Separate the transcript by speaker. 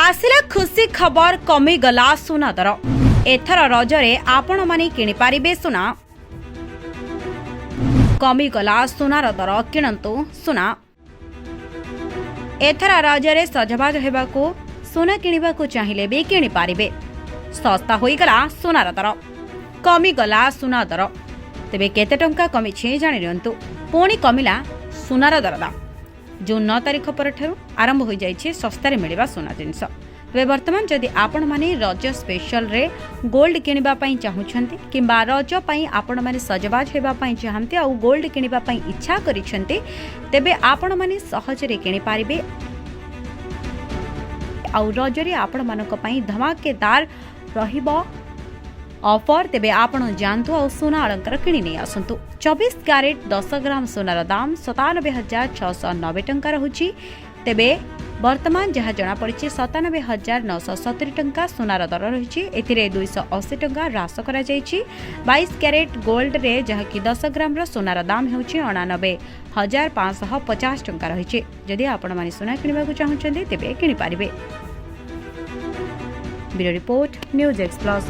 Speaker 1: आसिला खुशी खबर कमिगला सुना दर एथर रजरे आपण माने किनि पारिबे सुना कमिगला सुनार दर किणंतु सुना एथर रजरे सजबाज हेबाकू सुना किणिबाकू चाहिले भी किनि पारिबे सस्ता होईगला सुनार दर कमिगला सुना दर तेबे केते टंका कमिछि जानि नियंतु पुणी कमिला सुनार दरदाम जून 9 तारिख परठारु आरंभ हो जाइछे सस्तारे मिलिबा सोना जिनस तेबे वर्तमान जदि आपण माने रज स्पेशल रे गोल्ड किनिबा पई चाहुछंती किंबा रज पई आपण माने सजबाज हेबा पई चाहंती आ गोल्ड किनिबा पई इच्छा करिछंती तेबे आपण माने सहज रे किनि पारिबे आ रज रे आपण मानक पई धमाकेदार रहिबो ऑफर तेबे आपण जानतु आ सोना अलंकार किणी नै आसंतु 24 कैरेट 10 ग्राम सोनार दाम 97,690 टंका रहुछि तेबे वर्तमान जहाँ जना पड़िछि 97,970 टंका सोनार दर रहिछि एथिरे 280 टंका ह्रास करा जाइछि 22 कैरेट गोल्ड रे जहाँ कि 10 ग्राम रो सोनार दाम हेउछि 89,550 टंका रहिछि जदि आपण माने सोना किनिबा को चाहुछन्ते तेबे किनि पारिबे ब्यूरो रिपोर्ट न्यूज एक्सप्रेस।